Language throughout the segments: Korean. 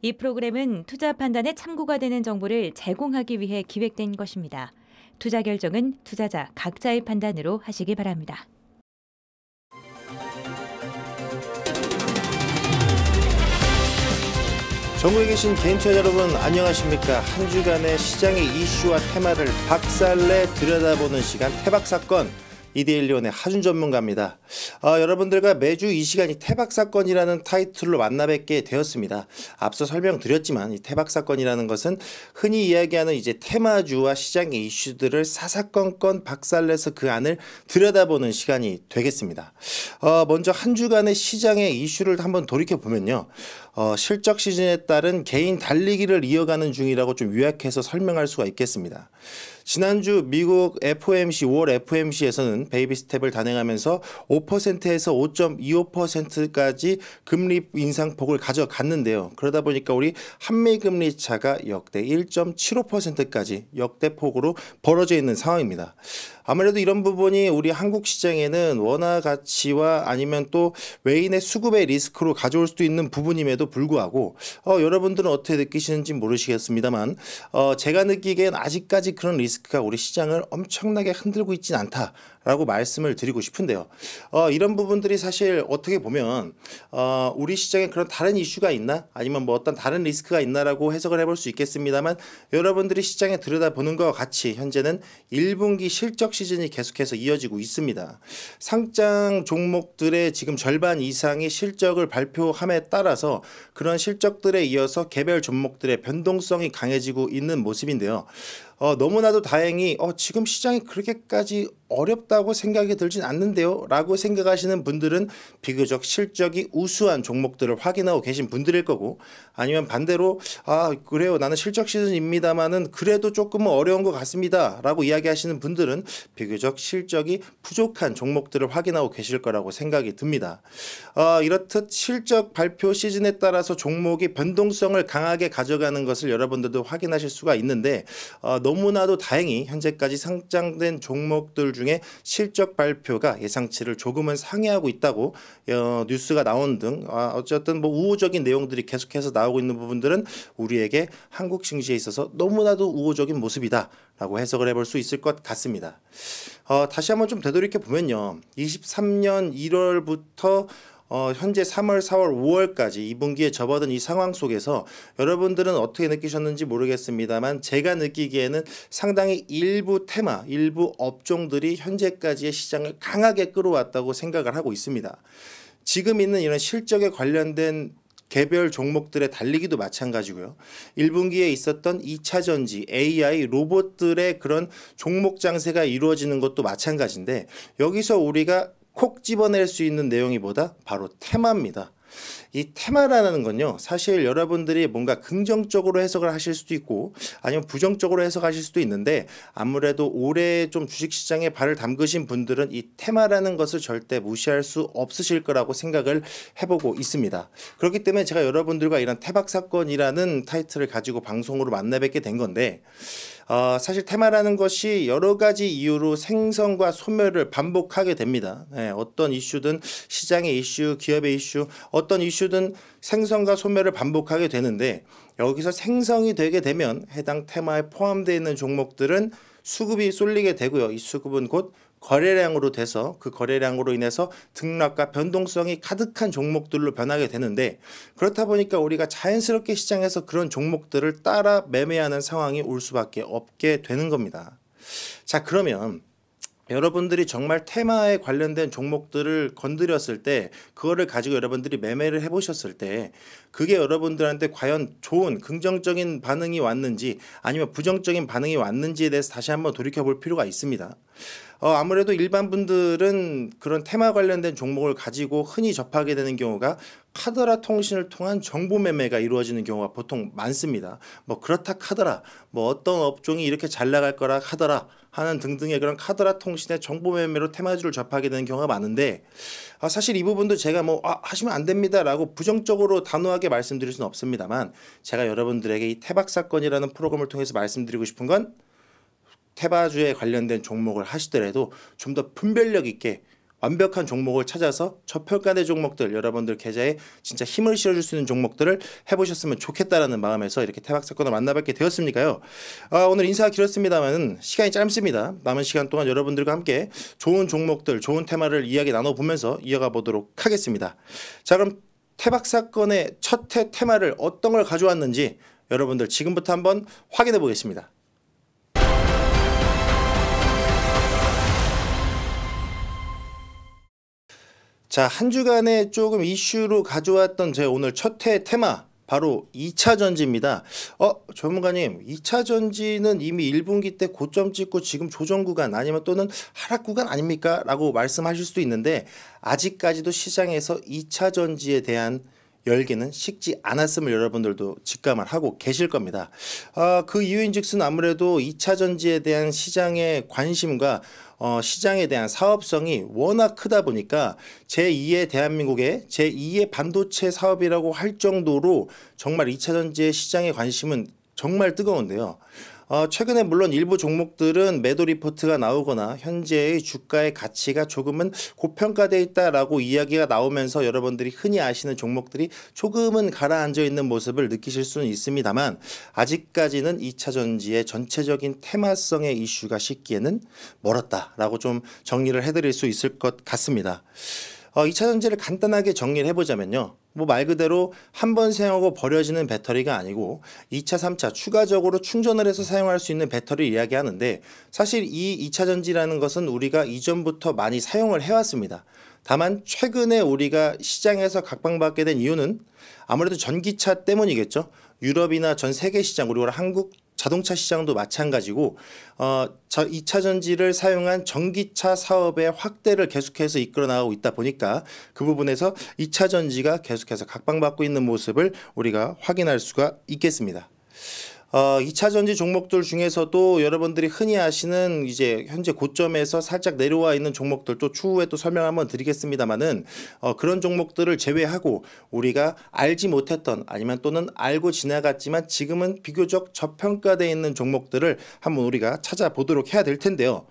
이 프로그램은 투자 판단에 참고가 되는 정보를 제공하기 위해 기획된 것입니다. 투자 결정은 투자자 각자의 판단으로 하시기 바랍니다. 전국에 계신 개인 투자자 여러분 안녕하십니까. 한 주간의 시장의 이슈와 테마를 박살내 들여다보는 시간 태박사건, 이데일리온의 하준 전문가입니다. 여러분들과 매주 이 시간이 태박사건이라는 타이틀로 만나뵙게 되었습니다. 앞서 설명드렸지만 이 태박사건이라는 것은 흔히 이야기하는 이제 테마주와 시장의 이슈들을 사사건건 박살내서 그 안을 들여다보는 시간이 되겠습니다. 먼저 한 주간의 시장의 이슈를 한번 돌이켜보면요. 실적 시즌에 따른 개인 달리기를 이어가는 중이라고 좀 요약해서 설명할 수가 있겠습니다. 지난주 미국 FOMC 5월 FOMC에서는 베이비 스텝을 단행하면서 5%에서 5.25%까지 금리 인상폭을 가져갔는데요. 그러다 보니까 우리 한미 금리 차가 역대 1.75%까지 역대폭으로 벌어져 있는 상황입니다. 아무래도 이런 부분이 우리 한국 시장에는 원화 가치와 아니면 또 외인의 수급의 리스크로 가져올 수도 있는 부분임에도 불구하고 여러분들은 어떻게 느끼시는지 모르시겠습니다만 제가 느끼기엔 아직까지 그런 리스크가 우리 시장을 엄청나게 흔들고 있진 않다라고 말씀을 드리고 싶은데요. 이런 부분들이 사실 어떻게 보면 우리 시장에 그런 다른 이슈가 있나 아니면 뭐 어떤 다른 리스크가 있나라고 해석을 해볼 수 있겠습니다만 여러분들이 시장에 들여다보는 것과 같이 현재는 1분기 실적 시즌이 계속해서 이어지고 있습니다. 상장 종목들의 지금 절반 이상이 실적을 발표함에 따라서 그런 실적들에 이어서 개별 종목들의 변동성이 강해지고 있는 모습인데요. 너무나도 다행히 지금 시장이 그렇게까지 어렵다고 생각이 들진 않는데요 라고 생각하시는 분들은 비교적 실적이 우수한 종목들을 확인하고 계신 분들일 거고, 아니면 반대로 그래요 나는 실적 시즌입니다만은 그래도 조금은 어려운 것 같습니다 라고 이야기하시는 분들은 비교적 실적이 부족한 종목들을 확인하고 계실 거라고 생각이 듭니다. 이렇듯 실적 발표 시즌에 따라서 종목이 변동성을 강하게 가져가는 것을 여러분들도 확인하실 수가 있는데 너무나도 다행히 현재까지 상장된 종목들 중에 실적 발표가 예상치를 조금은 상회하고 있다고 뉴스가 나온 등 어쨌든 뭐 우호적인 내용들이 계속해서 나오고 있는 부분들은 우리에게 한국 증시에 있어서 너무나도 우호적인 모습이다 라고 해석을 해볼 수 있을 것 같습니다. 다시 한번 좀 되돌이켜 보면요. 23년 1월부터 현재 3월, 4월, 5월까지 2분기에 접어든 이 상황 속에서 여러분들은 어떻게 느끼셨는지 모르겠습니다만 제가 느끼기에는 상당히 일부 테마, 일부 업종들이 현재까지의 시장을 강하게 끌어왔다고 생각을 하고 있습니다. 지금 있는 이런 실적에 관련된 개별 종목들의 달리기도 마찬가지고요. 1분기에 있었던 2차 전지, AI, 로봇들의 그런 종목 장세가 이루어지는 것도 마찬가지인데 여기서 우리가 콕 집어낼 수 있는 내용이 뭐다? 바로 테마입니다. 이 테마라는 건요, 사실 여러분들이 뭔가 긍정적으로 해석을 하실 수도 있고 아니면 부정적으로 해석하실 수도 있는데 아무래도 올해 좀 주식시장에 발을 담그신 분들은 이 테마라는 것을 절대 무시할 수 없으실 거라고 생각을 해보고 있습니다. 그렇기 때문에 제가 여러분들과 이런 태박사건이라는 타이틀을 가지고 방송으로 만나 뵙게 된 건데 사실 테마라는 것이 여러 가지 이유로 생성과 소멸을 반복하게 됩니다. 어떤 이슈든 시장의 이슈, 기업의 이슈, 어떤 이슈든 생성과 소멸을 반복하게 되는데 여기서 생성이 되게 되면 해당 테마에 포함되어 있는 종목들은 수급이 쏠리게 되고요. 이 수급은 곧 거래량으로 돼서 그 거래량으로 인해서 등락과 변동성이 가득한 종목들로 변하게 되는데 그렇다 보니까 우리가 자연스럽게 시장에서 그런 종목들을 따라 매매하는 상황이 올 수밖에 없게 되는 겁니다. 자, 그러면 여러분들이 정말 테마에 관련된 종목들을 건드렸을 때 그거를 가지고 여러분들이 매매를 해보셨을 때 그게 여러분들한테 과연 좋은 긍정적인 반응이 왔는지 아니면 부정적인 반응이 왔는지에 대해서 다시 한번 돌이켜볼 필요가 있습니다. 아무래도 일반 분들은 그런 테마 관련된 종목을 가지고 흔히 접하게 되는 경우가 카더라 통신을 통한 정보 매매가 이루어지는 경우가 보통 많습니다. 뭐 그렇다 카더라, 뭐 어떤 업종이 이렇게 잘 나갈 거라 하더라 하는 등등의 그런 카더라 통신의 정보 매매로 테마주를 접하게 되는 경우가 많은데 사실 이 부분도 제가 뭐 하시면 안 됩니다라고 부정적으로 단호하게 말씀드릴 수는 없습니다만 제가 여러분들에게 이 태박사건이라는 프로그램을 통해서 말씀드리고 싶은 건 테마주에 관련된 종목을 하시더라도 좀 더 분별력 있게 완벽한 종목을 찾아서 저평가된 종목들, 여러분들 계좌에 진짜 힘을 실어줄 수 있는 종목들을 해보셨으면 좋겠다라는 마음에서 이렇게 태박사건을 만나뵙게 되었으니까요. 오늘 인사가 길었습니다만 시간이 짧습니다. 남은 시간 동안 여러분들과 함께 좋은 종목들, 좋은 테마를 이야기 나눠보면서 이어가 보도록 하겠습니다. 자, 그럼 태박사건의 첫 해 테마를 어떤 걸 가져왔는지 여러분들 지금부터 한번 확인해 보겠습니다. 자, 한 주간에 조금 이슈로 가져왔던 제 오늘 첫 해 테마 바로 2차 전지입니다. 전문가님, 2차 전지는 이미 1분기 때 고점 찍고 지금 조정 구간 아니면 또는 하락 구간 아닙니까? 라고 말씀하실 수도 있는데 아직까지도 시장에서 2차 전지에 대한 열기는 식지 않았음을 여러분들도 직감을 하고 계실 겁니다. 그 이유인즉슨 아무래도 2차 전지에 대한 시장의 관심과 시장에 대한 사업성이 워낙 크다 보니까 제2의 대한민국의 제2의 반도체 사업이라고 할 정도로 정말 2차 전지의 시장의 관심은 정말 뜨거운데요. 최근에 물론 일부 종목들은 매도 리포트가 나오거나 현재의 주가의 가치가 조금은 고평가되어 있다라고 이야기가 나오면서 여러분들이 흔히 아시는 종목들이 조금은 가라앉아 있는 모습을 느끼실 수는 있습니다만 아직까지는 2차 전지의 전체적인 테마성의 이슈가 식기에는 멀었다라고 좀 정리를 해드릴 수 있을 것 같습니다. 2차 전지를 간단하게 정리를 해보자면요. 말 그대로 한 번 사용하고 버려지는 배터리가 아니고 2차, 3차 추가적으로 충전을 해서 사용할 수 있는 배터리를 이야기하는데 사실 이 2차 전지라는 것은 우리가 이전부터 많이 사용을 해왔습니다. 다만 최근에 우리가 시장에서 각광받게 된 이유는 아무래도 전기차 때문이겠죠. 유럽이나 전 세계 시장, 그리고 한국 자동차 시장도 마찬가지고 2차 전지를 사용한 전기차 사업의 확대를 계속해서 이끌어 나가고 있다 보니까 그 부분에서 2차 전지가 계속해서 각광받고 있는 모습을 우리가 확인할 수가 있겠습니다. 2차 전지 종목들 중에서도 여러분들이 흔히 아시는 이제 현재 고점에서 살짝 내려와 있는 종목들 또 추후에 또 설명 한번 드리겠습니다만은 그런 종목들을 제외하고 우리가 알지 못했던 아니면 또는 알고 지나갔지만 지금은 비교적 저평가되어 있는 종목들을 한번 우리가 찾아보도록 해야 될 텐데요.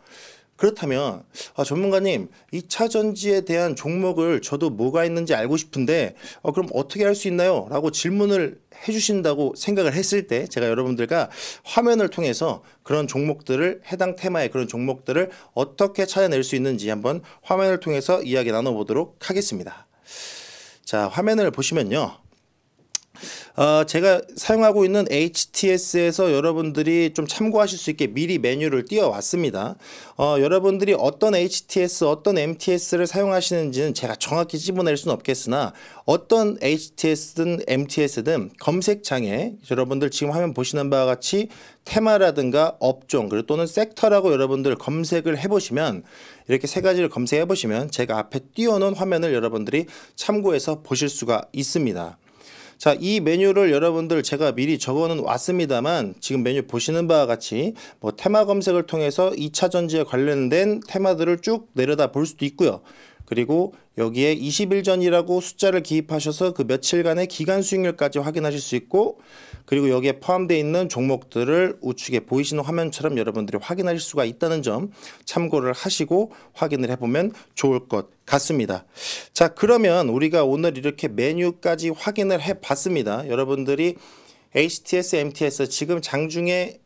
그렇다면 전문가님 2차 전지에 대한 종목을 저도 뭐가 있는지 알고 싶은데 그럼 어떻게 할 수 있나요? 라고 질문을 해주신다고 생각을 했을 때 제가 여러분들과 화면을 통해서 그런 종목들을 해당 테마의 그런 종목들을 어떻게 찾아낼 수 있는지 한번 화면을 통해서 이야기 나눠보도록 하겠습니다. 자, 화면을 보시면요. 제가 사용하고 있는 HTS에서 여러분들이 좀 참고하실 수 있게 미리 메뉴를 띄워왔습니다. 여러분들이 어떤 HTS, 어떤 MTS를 사용하시는지는 제가 정확히 집어낼 수는 없겠으나 어떤 HTS든 MTS든 검색창에 여러분들 지금 화면 보시는 바와 같이 테마라든가 업종 그리고 또는 섹터라고 여러분들 검색을 해보시면 이렇게 세 가지를 검색해 보시면 제가 앞에 띄워놓은 화면을 여러분들이 참고해서 보실 수가 있습니다. 자, 이 메뉴를 여러분들 제가 미리 적어는 왔습니다만 지금 메뉴 보시는 바와 같이 테마 검색을 통해서 2차 전지에 관련된 테마들을 쭉 내려다 볼 수도 있고요. 그리고 여기에 20일 전이라고 숫자를 기입하셔서 그 며칠간의 기간 수익률까지 확인하실 수 있고 그리고 여기에 포함되어 있는 종목들을 우측에 보이시는 화면처럼 여러분들이 확인하실 수가 있다는 점 참고를 하시고 확인을 해보면 좋을 것 같습니다. 자, 그러면 우리가 오늘 이렇게 메뉴까지 확인을 해봤습니다. 여러분들이 HTS, MTS 지금 장중에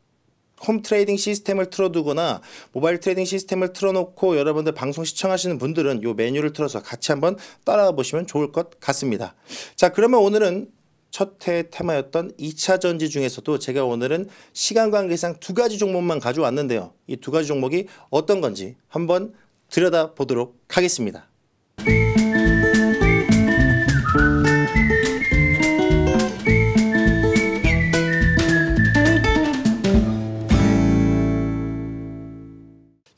홈 트레이딩 시스템을 틀어두거나 모바일 트레이딩 시스템을 틀어놓고 여러분들 방송 시청하시는 분들은 이 메뉴를 틀어서 같이 한번 따라가 보시면 좋을 것 같습니다. 자, 그러면 오늘은 첫 해 테마였던 2차 전지 중에서도 제가 오늘은 시간 관계상 두 가지 종목만 가져왔는데요. 이 두 가지 종목이 어떤 건지 한번 들여다보도록 하겠습니다.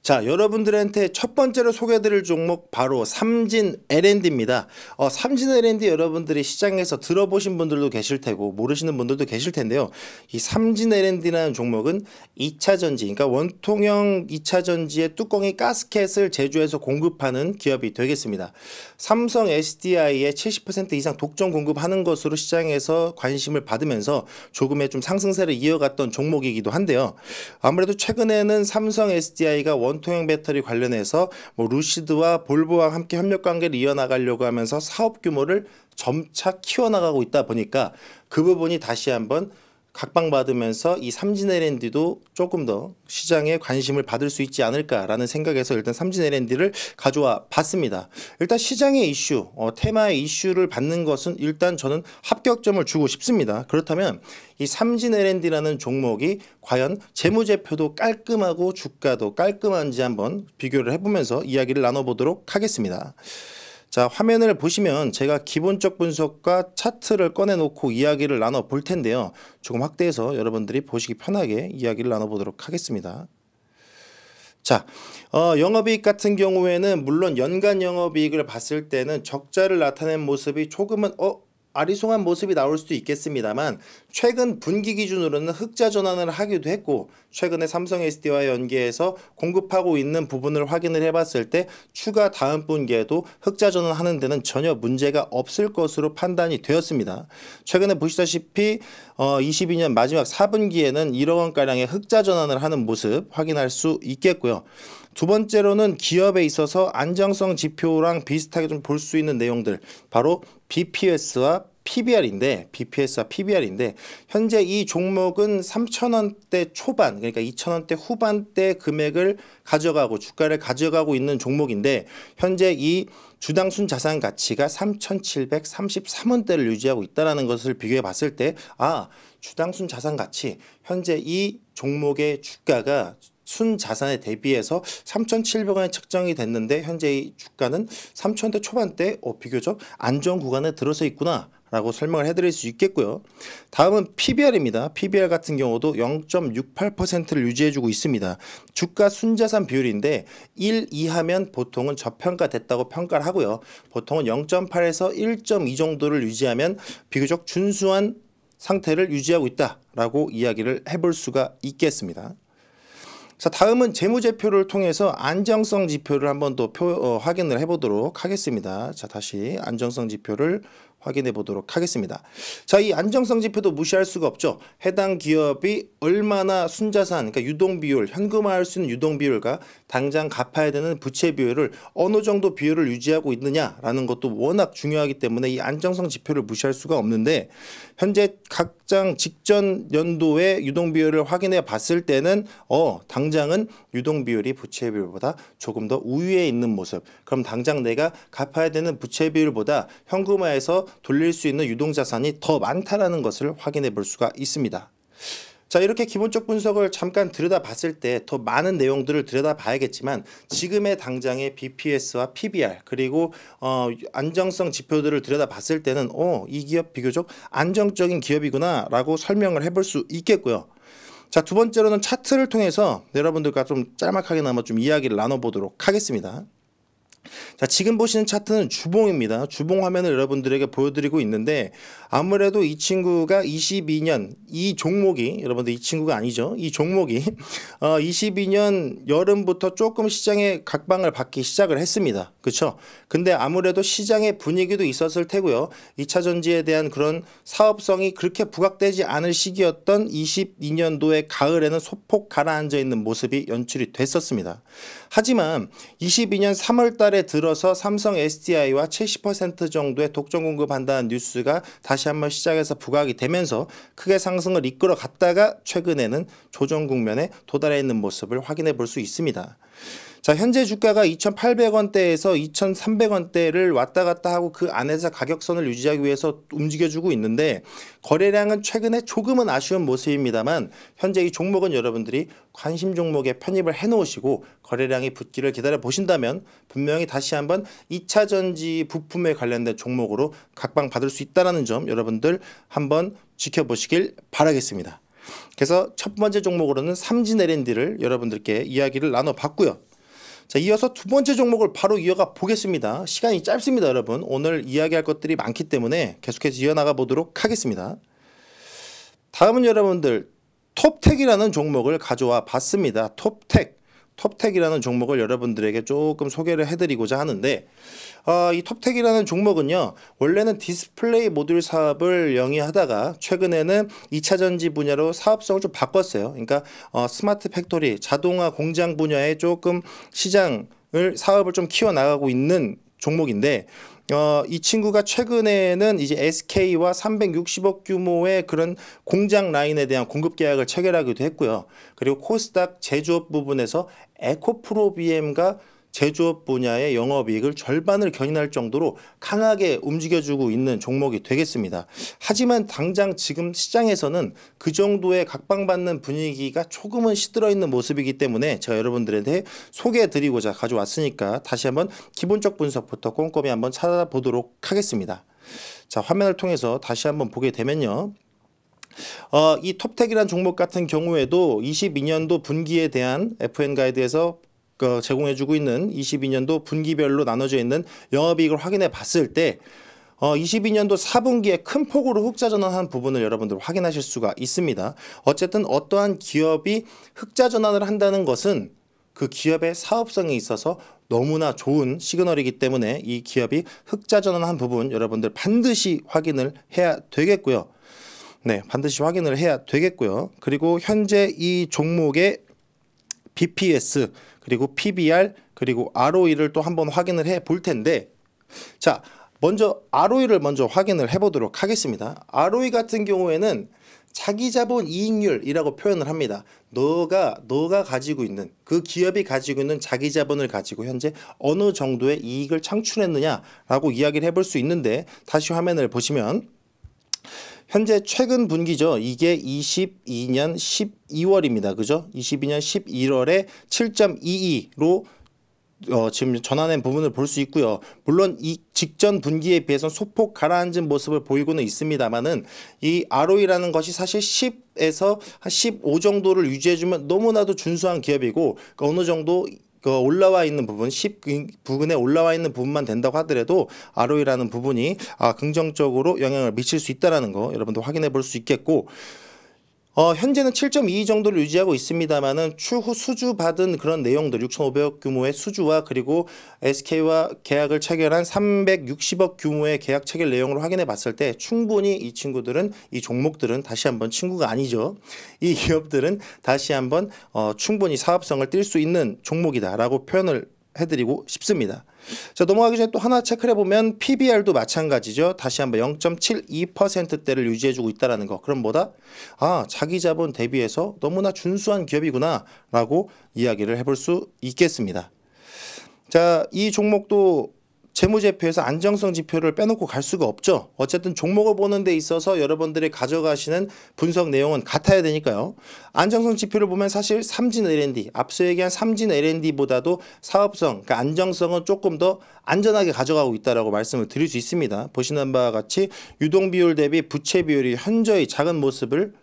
자, 여러분들한테 첫 번째로 소개해드릴 종목 바로 삼진 L&D입니다. 삼진 L&D 여러분들이 시장에서 들어보신 분들도 계실 테고 모르시는 분들도 계실 텐데요. 이 삼진 L&D라는 종목은 2차 전지, 그러니까 원통형 2차 전지의 뚜껑이 가스켓을 제조해서 공급하는 기업이 되겠습니다. 삼성 SDI의 70% 이상 독점 공급하는 것으로 시장에서 관심을 받으면서 조금의 좀 상승세를 이어갔던 종목이기도 한데요. 아무래도 최근에는 삼성 SDI가 원통형 배터리 관련해서 뭐 루시드와 볼보와 함께 협력 관계를 이어나가려고 하면서 사업 규모를 점차 키워나가고 있다 보니까 그 부분이 다시 한번 각광받으면서 이 삼진 L&D도 조금 더 시장에 관심을 받을 수 있지 않을까라는 생각에서 일단 삼진 L&D를 가져와 봤습니다. 일단 시장의 이슈, 테마의 이슈를 받는 것은 일단 저는 합격점을 주고 싶습니다. 그렇다면 이 삼진 L&D라는 종목이 과연 재무제표도 깔끔하고 주가도 깔끔한지 한번 비교를 해보면서 이야기를 나눠보도록 하겠습니다. 자, 화면을 보시면 제가 기본적 분석과 차트를 꺼내놓고 이야기를 나눠볼 텐데요. 조금 확대해서 여러분들이 보시기 편하게 이야기를 나눠보도록 하겠습니다. 자, 영업이익 같은 경우에는 물론 연간 영업이익을 봤을 때는 적자를 나타낸 모습이 조금은 아리송한 모습이 나올 수도 있겠습니다만 최근 분기 기준으로는 흑자 전환을 하기도 했고 최근에 삼성 SD와 연계해서 공급하고 있는 부분을 확인을 해봤을 때 추가 다음 분기에도 흑자 전환하는 데는 전혀 문제가 없을 것으로 판단이 되었습니다. 최근에 보시다시피 22년 마지막 4분기에는 1억 원가량의 흑자 전환을 하는 모습 확인할 수 있겠고요. 두 번째로는 기업에 있어서 안정성 지표랑 비슷하게 좀 볼 수 있는 내용들 바로 BPS와 PBR인데 현재 이 종목은 3,000원대 초반 그러니까 2,000원대 후반대 금액을 가져가고 주가를 가져가고 있는 종목인데 현재 이 주당 순자산 가치가 3,733원대를 유지하고 있다는 것을 비교해 봤을 때 주당 순자산 가치 현재 이 종목의 주가가 순자산에 대비해서 3,700원에 책정이 됐는데 현재 이 주가는 3,000원대 초반대 비교적 안전 구간에 들어서 있구나 라고 설명을 해드릴 수 있겠고요. 다음은 PBR입니다. PBR 같은 경우도 0.68%를 유지해주고 있습니다. 주가 순자산 비율인데 1 이하면 보통은 저평가됐다고 평가를 하고요. 보통은 0.8에서 1.2 정도를 유지하면 비교적 준수한 상태를 유지하고 있다라고 이야기를 해볼 수가 있겠습니다. 자, 다음은 재무제표를 통해서 안정성 지표를 한번 더 확인을 해보도록 하겠습니다. 자, 다시 안정성 지표를 확인해 보도록 하겠습니다. 자, 이 안정성 지표도 무시할 수가 없죠. 해당 기업이 얼마나 순자산, 그러니까 유동비율, 현금화할 수 있는 유동비율과 당장 갚아야 되는 부채 비율을 어느 정도 비율을 유지하고 있느냐라는 것도 워낙 중요하기 때문에 이 안정성 지표를 무시할 수가 없는데 현재 각장 직전 연도의 유동비율을 확인해 봤을 때는 당장은 유동비율이 부채 비율보다 조금 더 우위에 있는 모습. 그럼 당장 내가 갚아야 되는 부채 비율보다 현금화해서 돌릴 수 있는 유동자산이 더 많다라는 것을 확인해 볼 수가 있습니다. 자, 이렇게 기본적 분석을 잠깐 들여다봤을 때 더 많은 내용들을 들여다봐야겠지만 지금의 당장의 BPS와 PBR 그리고 안정성 지표들을 들여다봤을 때는 이 기업 비교적 안정적인 기업이구나 라고 설명을 해볼 수 있겠고요. 자, 두 번째로는 차트를 통해서 여러분들과 좀 짤막하게나마 좀 이야기를 나눠보도록 하겠습니다. 자, 지금 보시는 차트는 주봉입니다. 주봉 화면을 여러분들에게 보여드리고 있는데 아무래도 이 친구가 22년 이 종목이 여러분들 이 친구가 아니죠. 이 종목이 22년 여름부터 조금 시장에 각광을 받기 시작을 했습니다. 그렇죠? 근데 아무래도 시장의 분위기도 있었을 테고요. 2차 전지에 대한 그런 사업성이 그렇게 부각되지 않을 시기였던 22년도의 가을에는 소폭 가라앉아 있는 모습이 연출이 됐었습니다. 하지만 22년 3월 달에 들어서 삼성 SDI와 70% 정도의 독점 공급한다는 뉴스가 다시 한번 시장에서 부각이 되면서 크게 상승을 이끌어 갔다가 최근에는 조정 국면에 도달해 있는 모습을 확인해 볼 수 있습니다. 자, 현재 주가가 2,800원대에서 2,300원대를 왔다 갔다 하고 그 안에서 가격선을 유지하기 위해서 움직여주고 있는데 거래량은 최근에 조금은 아쉬운 모습입니다만 현재 이 종목은 여러분들이 관심 종목에 편입을 해놓으시고 거래량이 붙기를 기다려 보신다면 분명히 다시 한번 2차 전지 부품에 관련된 종목으로 각광받을 수 있다는 점 여러분들 한번 지켜보시길 바라겠습니다. 그래서 첫 번째 종목으로는 삼진 L&D를 여러분들께 이야기를 나눠봤고요. 자, 이어서 두 번째 종목을 바로 이어가 보겠습니다. 시간이 짧습니다, 여러분. 오늘 이야기할 것들이 많기 때문에 계속해서 이어나가 보도록 하겠습니다. 다음은 여러분들 톱텍이라는 종목을 가져와 봤습니다. 톱텍이라는 종목을 여러분들에게 조금 소개를 해드리고자 하는데, 이 톱텍이라는 종목은요, 원래는 디스플레이 모듈 사업을 영위하다가 최근에는 2차 전지 분야로 사업성을 좀 바꿨어요. 그러니까 스마트 팩토리, 자동화 공장 분야에 조금 사업을 좀 키워나가고 있는 종목인데, 이 친구가 최근에는 이제 SK와 360억 규모의 그런 공장 라인에 대한 공급 계약을 체결하기도 했고요. 그리고 코스닥 제조업 부분에서 에코프로비엠과 제조업 분야의 영업이익을 절반을 견인할 정도로 강하게 움직여주고 있는 종목이 되겠습니다. 하지만 당장 지금 시장에서는 그 정도의 각광받는 분위기가 조금은 시들어 있는 모습이기 때문에 제가 여러분들한테 소개해드리고자 가져왔으니까 다시 한번 기본적 분석부터 꼼꼼히 한번 찾아보도록 하겠습니다. 자, 화면을 통해서 다시 한번 보게 되면요. 이 톱텍이라는 종목 같은 경우에도 22년도 분기에 대한 FN 가이드에서 제공해주고 있는 22년도 분기별로 나눠져 있는 영업이익을 확인해 봤을 때 22년도 4분기에 큰 폭으로 흑자 전환한 부분을 여러분들 확인하실 수가 있습니다. 어쨌든 어떠한 기업이 흑자 전환을 한다는 것은 그 기업의 사업성에 있어서 너무나 좋은 시그널이기 때문에 이 기업이 흑자 전환한 부분 여러분들 반드시 확인을 해야 되겠고요. 네, 반드시 확인을 해야 되겠고요. 그리고 현재 이 종목의 BPS 그리고 PBR 그리고 ROE를 또 한번 확인을 해 볼 텐데, 자, 먼저 ROE를 먼저 확인을 해 보도록 하겠습니다. ROE 같은 경우에는 자기 자본 이익률이라고 표현을 합니다. 너가 가지고 있는 그 기업이 가지고 있는 자기 자본을 가지고 현재 어느 정도의 이익을 창출했느냐라고 이야기를 해볼 수 있는데, 다시 화면을 보시면 현재 최근 분기죠. 이게 22년 12월입니다. 그죠? 22년 11월에 7.22로 지금 전환한 부분을 볼 수 있고요. 물론 이 직전 분기에 비해서 소폭 가라앉은 모습을 보이고는 있습니다만은 이 ROE라는 것이 사실 10에서 한 15 정도를 유지해주면 너무나도 준수한 기업이고, 어느 정도 올라와 있는 부분, 10 부근에 올라와 있는 부분만 된다고 하더라도 ROE라는 부분이 긍정적으로 영향을 미칠 수 있다는 거 여러분도 확인해 볼 수 있겠고, 현재는 7.22 정도를 유지하고 있습니다만은 추후 수주 받은 그런 내용들 6,500억 규모의 수주와 그리고 SK와 계약을 체결한 360억 규모의 계약 체결 내용을 확인해 봤을 때 충분히 이 친구들은, 이 종목들은 다시 한번 친구가 아니죠. 이 기업들은 다시 한번 충분히 사업성을 띌 수 있는 종목이다라고 표현을 해드리고 싶습니다. 자, 넘어가기 전에 또 하나 체크를 해보면 PBR도 마찬가지죠. 다시 한번 0.72%대를 유지해주고 있다는 거. 그럼 뭐다? 자기 자본 대비해서 너무나 준수한 기업이구나 라고 이야기를 해볼 수 있겠습니다. 자, 이 종목도 재무제표에서 안정성 지표를 빼놓고 갈 수가 없죠. 어쨌든 종목을 보는 데 있어서 여러분들이 가져가시는 분석 내용은 같아야 되니까요. 안정성 지표를 보면 사실 삼진 L&D, 앞서 얘기한 삼진 L&D보다도 사업성, 그러니까 안정성은 조금 더 안전하게 가져가고 있다라고 말씀을 드릴 수 있습니다. 보시는 바와 같이 유동 비율 대비 부채 비율이 현저히 작은 모습을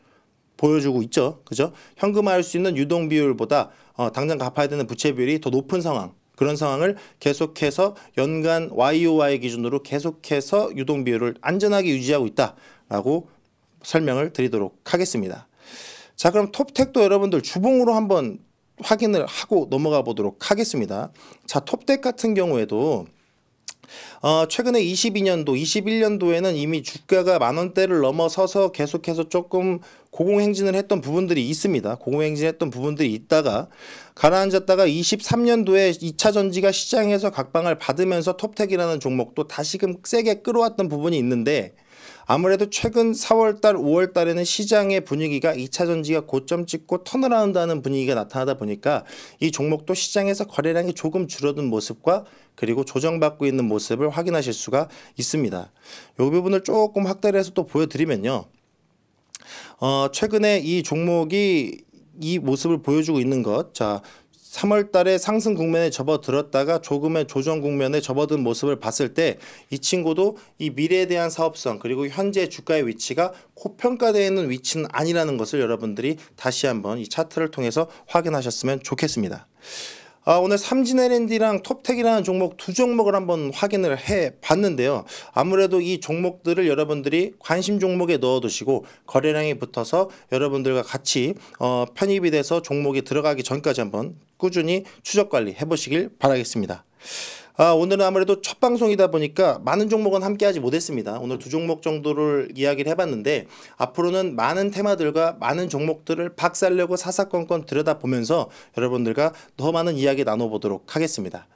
보여주고 있죠. 그죠? 현금화할 수 있는 유동 비율보다 당장 갚아야 되는 부채 비율이 더 높은 상황. 그런 상황을 계속해서 연간 YOY 기준으로 계속해서 유동 비율을 안전하게 유지하고 있다라고 설명을 드리도록 하겠습니다. 자, 그럼 톱텍도 여러분들 주봉으로 한번 확인을 하고 넘어가 보도록 하겠습니다. 자, 톱텍 같은 경우에도 최근에 22년도, 21년도에는 이미 주가가 10,000원대를 넘어서서 계속해서 조금 고공행진을 했던 부분들이 있습니다. 고공행진했던 부분들이 있다가 가라앉았다가 23년도에 2차 전지가 시장에서 각광을 받으면서 톱텍이라는 종목도 다시금 세게 끌어왔던 부분이 있는데, 아무래도 최근 4월달, 5월달에는 시장의 분위기가 2차 전지가 고점 찍고 턴어라운드 하는 분위기가 나타나다 보니까 이 종목도 시장에서 거래량이 조금 줄어든 모습과 그리고 조정받고 있는 모습을 확인하실 수가 있습니다. 이 부분을 조금 확대를 해서 또 보여드리면요. 최근에 이 종목이 이 모습을 보여주고 있는 것, 자, 3월 달에 상승 국면에 접어들었다가 조금의 조정 국면에 접어든 모습을 봤을 때 이 친구도 이 미래에 대한 사업성 그리고 현재 주가의 위치가 고평가되어 있는 위치는 아니라는 것을 여러분들이 다시 한번 이 차트를 통해서 확인하셨으면 좋겠습니다. 오늘 삼진 L&D랑 톱텍이라는 종목 두 종목을 한번 확인을 해 봤는데요. 아무래도 이 종목들을 여러분들이 관심 종목에 넣어두시고 거래량이 붙어서 여러분들과 같이 편입이 돼서 종목이 들어가기 전까지 한번 꾸준히 추적 관리 해보시길 바라겠습니다. 오늘은 아무래도 첫 방송이다 보니까 많은 종목은 함께 하지 못했습니다. 오늘 두 종목 정도를 이야기를 해봤는데 앞으로는 많은 테마들과 많은 종목들을 박살내고 사사건건 들여다보면서 여러분들과 더 많은 이야기 나눠보도록 하겠습니다.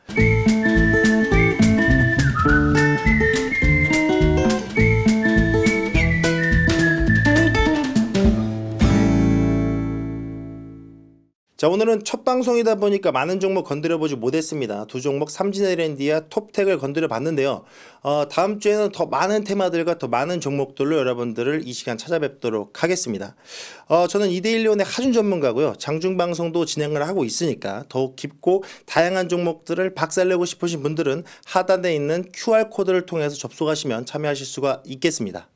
자, 오늘은 첫 방송이다 보니까 많은 종목 건드려보지 못했습니다. 두 종목 삼진 L&D와 톱텍을 건드려 봤는데요. 다음 주에는 더 많은 테마들과 더 많은 종목들로 여러분들을 이 시간 찾아뵙도록 하겠습니다. 저는 이데일리온의 하준 전문가고요. 장중방송도 진행을 하고 있으니까 더욱 깊고 다양한 종목들을 박살내고 싶으신 분들은 하단에 있는 QR코드를 통해서 접속하시면 참여하실 수가 있겠습니다.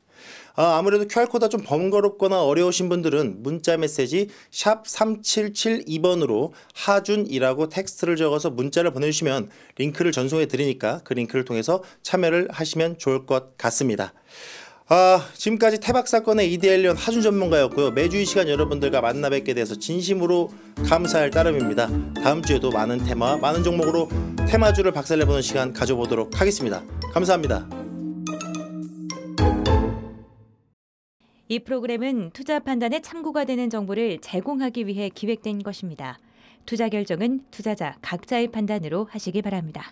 아무래도 QR코드가 좀 번거롭거나 어려우신 분들은 문자 메시지 샵 3772번으로 하준이라고 텍스트를 적어서 문자를 보내주시면 링크를 전송해 드리니까 그 링크를 통해서 참여를 하시면 좋을 것 같습니다. 지금까지 태박사건의 이데일리온 하준 전문가였고요. 매주 이 시간 여러분들과 만나 뵙게 돼서 진심으로 감사할 따름입니다. 다음 주에도 많은 테마, 많은 종목으로 테마주를 박살내보는 시간 가져보도록 하겠습니다. 감사합니다. 이 프로그램은 투자 판단에 참고가 되는 정보를 제공하기 위해 기획된 것입니다. 투자 결정은 투자자 각자의 판단으로 하시기 바랍니다.